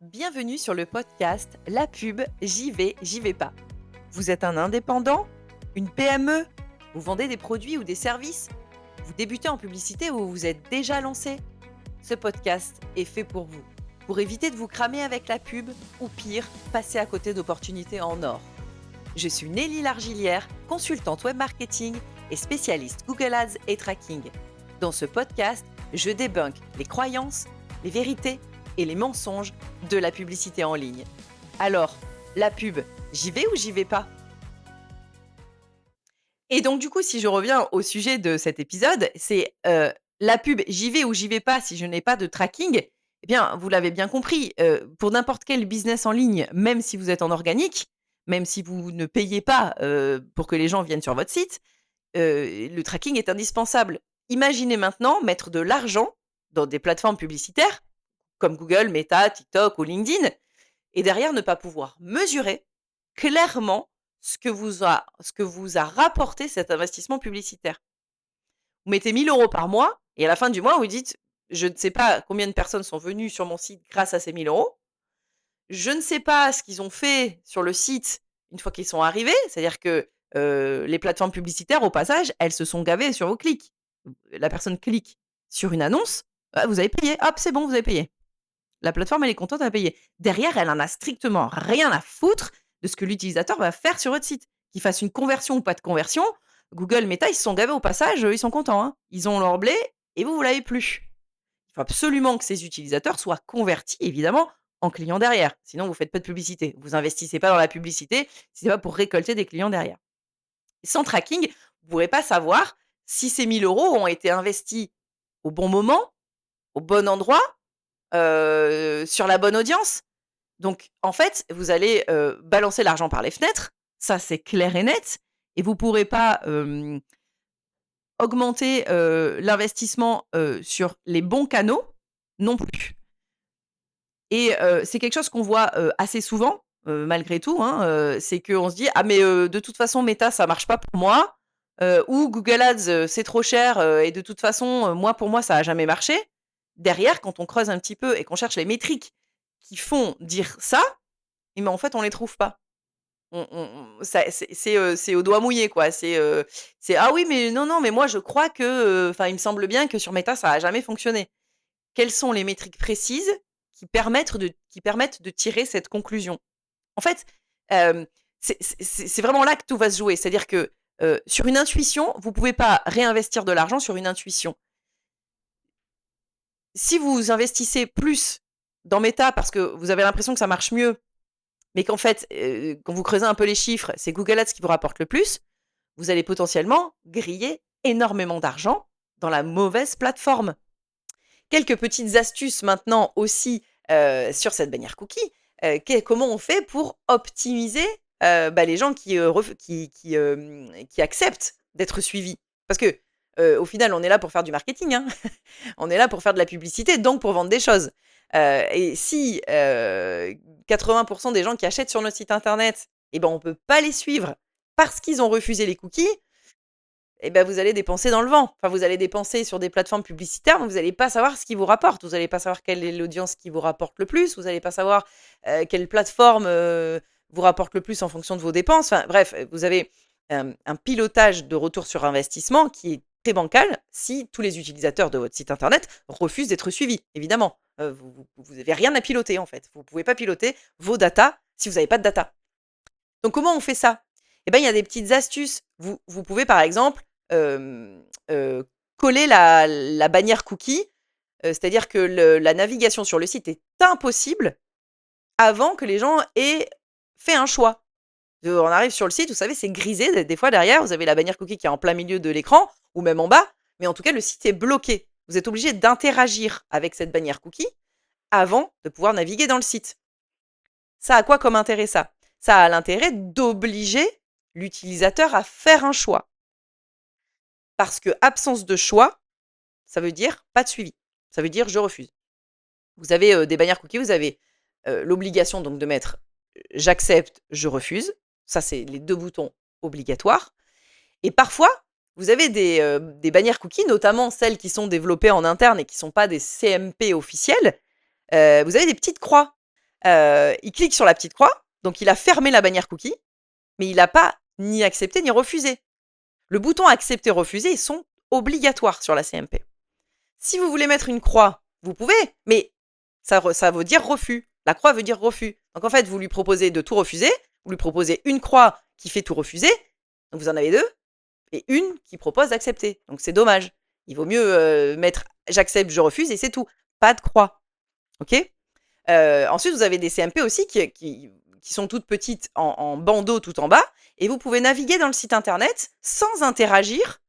Bienvenue sur le podcast La pub, j'y vais pas. Vous êtes un indépendant? Une PME? Vous vendez des produits ou des services? Vous débutez en publicité ou vous êtes déjà lancé? Ce podcast est fait pour éviter de vous cramer avec la pub ou pire, passer à côté d'opportunités en or. Je suis Nelly Largilière, consultante web marketing et spécialiste Google Ads et tracking. Dans ce podcast, je débunk les croyances, les vérités et les mensonges de la publicité en ligne. Alors, la pub, j'y vais ou j'y vais pas? Et donc du coup, si je reviens au sujet de cet épisode, c'est, la pub, j'y vais ou j'y vais pas si je n'ai pas de tracking? Eh bien, vous l'avez bien compris, pour n'importe quel business en ligne, même si vous êtes en organique, même si vous ne payez pas, pour que les gens viennent sur votre site, le tracking est indispensable. Imaginez maintenant mettre de l'argent dans des plateformes publicitaires comme Google, Meta, TikTok ou LinkedIn et derrière ne pas pouvoir mesurer clairement ce que vous a rapporté cet investissement publicitaire. Vous mettez 1 000 € par mois et à la fin du mois, vous dites: «Je ne sais pas combien de personnes sont venues sur mon site grâce à ces 1 000 €. Je ne sais pas ce qu'ils ont fait sur le site une fois qu'ils sont arrivés». C'est-à-dire que, les plateformes publicitaires, au passage, elles se sont gavées sur vos clics. La personne clique sur une annonce, ah, vous avez payé, hop, c'est bon, vous avez payé. La plateforme, elle est contente, elle a payé. Derrière, elle en a strictement rien à foutre de ce que l'utilisateur va faire sur votre site. Qu'il fasse une conversion ou pas de conversion, Google, Meta, ils se sont gavés au passage, ils sont contents, hein. Ils ont leur blé et vous l'avez plus. Il faut absolument que ces utilisateurs soient convertis, évidemment, en clients derrière. Sinon, vous faites pas de publicité. Vous investissez pas dans la publicité si c'est pas pour récolter des clients derrière. Sans tracking, vous ne pourrez pas savoir si ces 1 000 € ont été investis au bon moment, au bon endroit, sur la bonne audience. Donc en fait, vous allez, balancer l'argent par les fenêtres, ça c'est clair et net et vous pourrez pas, augmenter, l'investissement, sur les bons canaux non plus et c'est quelque chose qu'on voit, assez souvent, malgré tout, hein, c'est qu'on se dit: «Ah mais de toute façon Meta ça marche pas pour moi», ou «Google Ads, c'est trop cher, et de toute façon, moi pour moi ça a jamais marché». Derrière, quand on creuse un petit peu et qu'on cherche les métriques qui font dire ça, et mais en fait on les trouve pas. On ça c'est au doigt mouillé quoi. C'est: «Ah oui, mais non, non, mais moi je crois que, enfin il me semble bien que sur Meta ça a jamais fonctionné». Quelles sont les métriques précises qui permettent de tirer cette conclusion? En fait, hem, c'est vraiment là que tout va se jouer. C'est-à-dire que, sur une intuition, vous pouvez pas réinvestir de l'argent sur une intuition. Si vous investissez plus dans Meta parce que vous avez l'impression que ça marche mieux, mais qu'en fait, quand vous creusez un peu les chiffres, c'est Google Ads qui vous rapporte le plus, vous allez potentiellement griller énormément d'argent dans la mauvaise plateforme. Quelques petites astuces maintenant aussi, sur cette bannière cookie. Comment on fait pour optimiser, les gens qui acceptent d'être suivis? Parce que, au final, on est là pour faire du marketing, hein. On est là pour faire de la publicité, donc pour vendre des choses. Et si, 80 des gens qui achètent sur notre site internet, eh ben, on peut pas les suivre parce qu'ils ont refusé les cookies, eh ben, vous allez dépenser dans le vent. Enfin, vous allez dépenser sur des plateformes publicitaires, mais vous allez pas savoir ce qui vous rapporte. Vous allez pas savoir quelle est l'audience qui vous rapporte le plus. Vous allez pas savoir, quelle plateforme, vous rapporte le plus en fonction de vos dépenses. Enfin bref, vous avez, un pilotage de retour sur investissement qui est très bancal si tous les utilisateurs de votre site internet refusent d'être suivis, évidemment. Vous avez rien à piloter, en fait. Vous pouvez pas piloter vos datas si vous avez pas de data. Donc comment on fait ça? Eh ben, il y a des petites astuces. Vous pouvez par exemple, hem, coller la bannière cookie, c'est-à-dire que la navigation sur le site est impossible avant que les gens aient fait un choix. On arrive sur le site, vous savez, c'est grisé des fois derrière, vous avez la bannière cookie qui est en plein milieu de l'écran ou même en bas, mais en tout cas le site est bloqué. Vous êtes obligé d'interagir avec cette bannière cookie avant de pouvoir naviguer dans le site. Ça a quoi comme intérêt ça? Ça a l'intérêt d'obliger l'utilisateur à faire un choix. Parce que absence de choix, ça veut dire pas de suivi. Ça veut dire je refuse. Vous avez, des bannières cookies, vous avez, l'obligation donc de mettre, j'accepte, je refuse. Ça, c'est les 2 boutons obligatoires et parfois, vous avez des bannières cookies, notamment celles qui sont développées en interne et qui sont pas des CMP officielles, vous avez des petites croix. il clique sur la petite croix, donc il a fermé la bannière cookie, mais il n'a pas ni accepté ni refusé. Le bouton accepter, refuser, ils sont obligatoires sur la CMP. Si vous voulez mettre une croix, vous pouvez, mais ça veut dire refus. La croix veut dire refus. Donc en fait, vous lui proposez de tout refuser, vous lui proposez une croix qui fait tout refuser, donc vous en avez deux, et une qui propose d'accepter. Donc c'est dommage. Il vaut mieux mettre j'accepte, je refuse, et c'est tout. Pas de croix. OK? Ensuite, vous avez des CMP aussi qui sont toutes petites en bandeau tout en bas, et vous pouvez naviguer dans le site internet sans interagir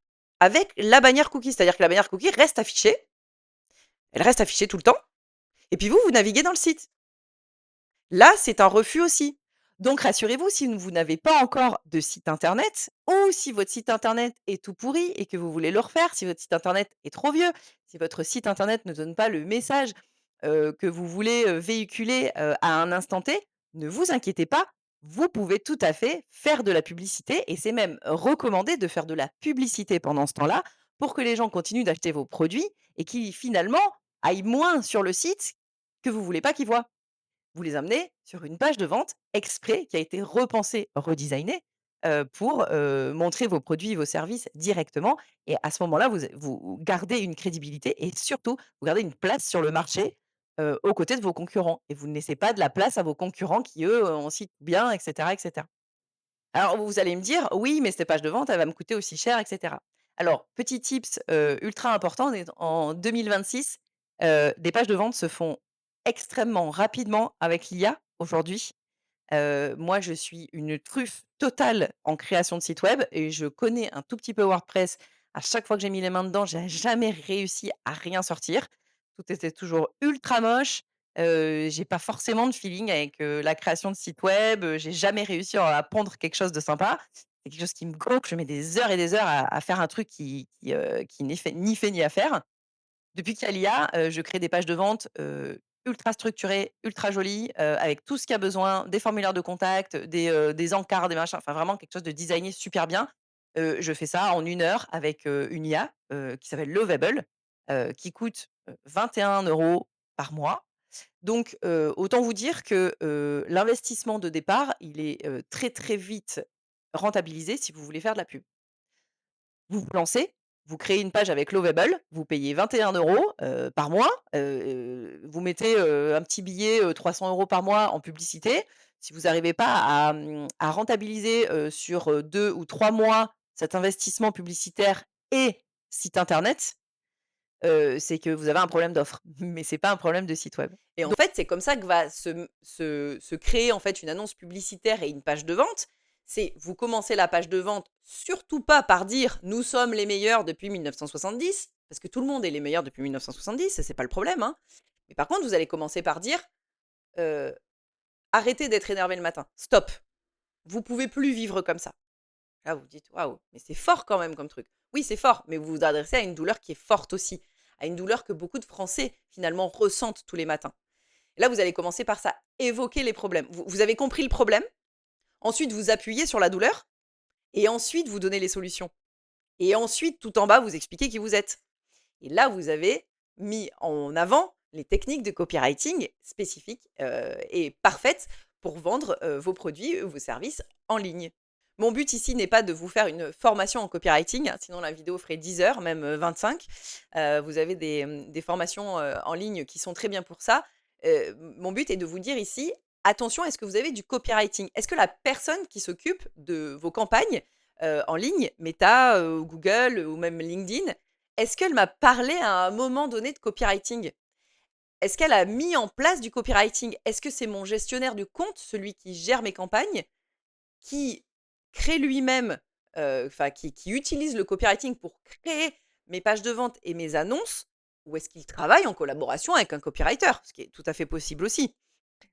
avec la bannière cookie. C'est-à-dire que la bannière cookie reste affichée, elle reste affichée tout le temps, et puis vous naviguez dans le site. Là, c'est un refus aussi. Donc rassurez-vous, si vous n'avez pas encore de site internet, ou si votre site internet est tout pourri et que vous voulez le refaire, si votre site internet est trop vieux, si votre site internet ne donne pas le message que vous voulez véhiculer à un instant T, ne vous inquiétez pas, vous pouvez tout à fait faire de la publicité, et c'est même recommandé de faire de la publicité pendant ce temps-là pour que les gens continuent d'acheter vos produits et qui finalement aillent moins sur le site que vous voulez pas qu'ils voient. Vous les amenez sur une page de vente exprès qui a été repensée, redesignée, pour, montrer vos produits, vos services directement, et à ce moment-là, vous gardez une crédibilité, et surtout, vous gardez une place sur le marché, aux côtés de vos concurrents, et vous ne laissez pas de la place à vos concurrents qui, eux, ont site bien, et cetera, et cetera. Alors vous allez me dire: «Oui, mais cette page de vente, elle va me coûter aussi cher, et cetera». Alors petit tips, ultra important, on est en 2026, des pages de vente se font extrêmement rapidement avec l'IA aujourd'hui. Moi, je suis une truffe totale en création de site web, et je connais un tout petit peu WordPress. À chaque fois que j'ai mis les mains dedans, j'ai jamais réussi à rien sortir. Tout était toujours ultra moche. J'ai pas forcément de feeling avec, la création de sites web, j'ai jamais réussi à pondre quelque chose de sympa. C'est quelque chose qui me gonfle, je mets des heures et des heures à faire un truc qui n'est fait ni à faire. Depuis qu'il y a l'IA, je crée des pages de vente, ultra structurées, ultra jolies, avec tout ce qu'il y a besoin, des formulaires de contact, des encarts, des machins, enfin vraiment quelque chose de designé super bien. Je fais ça en 1 heure avec, une IA, qui s'appelle Lovable, qui coûte, 21 € par mois. Donc, autant vous dire que, l'investissement de départ, il est, très, très vite rentabilisé si vous voulez faire de la pub. Vous vous lancez, vous créez une page avec Lovable, vous payez 21 € par mois, vous mettez, un petit billet, 300 € par mois en publicité. Si vous n'arrivez pas à rentabiliser, sur, 2 ou 3 mois cet investissement publicitaire et site internet, c'est que vous avez un problème d'offre, mais c'est pas un problème de site web. Et en fait, c'est comme ça que va se créer, en fait, une annonce publicitaire et une page de vente. C'est vous commencez la page de vente, surtout pas par dire: «Nous sommes les meilleurs depuis 1970», parce que tout le monde est les meilleurs depuis 1970, c'est pas le problème, hein. Mais par contre, vous allez commencer par dire, heu: «Arrêtez d'être énervé le matin. Stop. Vous pouvez plus vivre comme ça». Là, vous vous dites: «Waouh, mais c'est fort quand même comme truc». Oui, c'est fort, mais vous vous adressez à une douleur qui est forte aussi, à une douleur que beaucoup de Français, finalement, ressentent tous les matins. Et là, vous allez commencer par ça, évoquer les problèmes. Vous avez compris le problème, ensuite vous appuyez sur la douleur, et ensuite vous donnez les solutions. Et ensuite, tout en bas, vous expliquez qui vous êtes. Et là, vous avez mis en avant les techniques de copywriting spécifiques et parfaites pour vendre vos produits, vos services en ligne. Mon but ici n'est pas de vous faire une formation en copywriting, hein, sinon la vidéo ferait 10 heures, même 25. Vous avez des formations en ligne qui sont très bien pour ça. Mon but est de vous dire ici, attention, est-ce que vous avez du copywriting? Est-ce que la personne qui s'occupe de vos campagnes en ligne, Meta, Google ou même LinkedIn, est-ce qu'elle m'a parlé à un moment donné de copywriting? Est-ce qu'elle a mis en place du copywriting? Est-ce que c'est mon gestionnaire du compte, celui qui gère mes campagnes, qui crée lui-même, enfin qui utilise le copywriting pour créer mes pages de vente et mes annonces? Ou est-ce qu'il travaille en collaboration avec un copywriter? Ce qui est tout à fait possible aussi.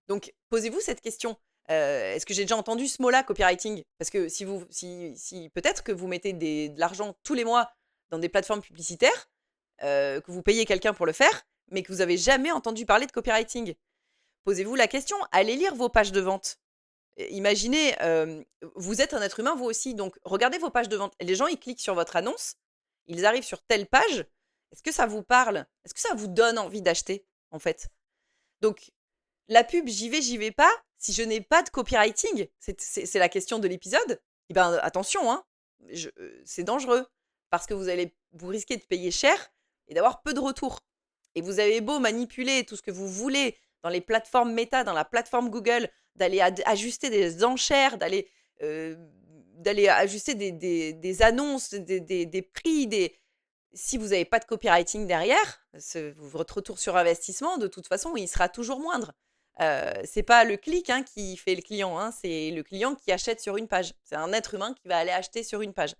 Donc posez-vous cette question. Est-ce que j'ai déjà entendu ce mot-là, copywriting? Parce que si peut-être que vous mettez de l'argent tous les mois dans des plateformes publicitaires, que vous payez quelqu'un pour le faire, mais que vous avez jamais entendu parler de copywriting. Posez-vous la question, allez lire vos pages de vente. Imaginez, vous êtes un être humain vous aussi, donc regardez vos pages de vente. Les gens, ils cliquent sur votre annonce, ils arrivent sur telle page. Est-ce que ça vous parle? Est-ce que ça vous donne envie d'acheter, en fait? Donc la pub, j'y vais pas, si je n'ai pas de copywriting, c'est la question de l'épisode, eh ben attention, hein, c'est dangereux. Parce que vous risquez de payer cher et d'avoir peu de retours. Et vous avez beau manipuler tout ce que vous voulez dans les plateformes Meta, dans la plateforme Google, d'aller ajuster des enchères, euh, d'aller ajuster des annonces, des prix, si vous n'avez pas de copywriting derrière, votre retour sur investissement, de toute façon, il sera toujours moindre. C'est pas le clic qui fait le client, c'est le client qui achète sur une page. C'est un être humain qui va aller acheter sur une page.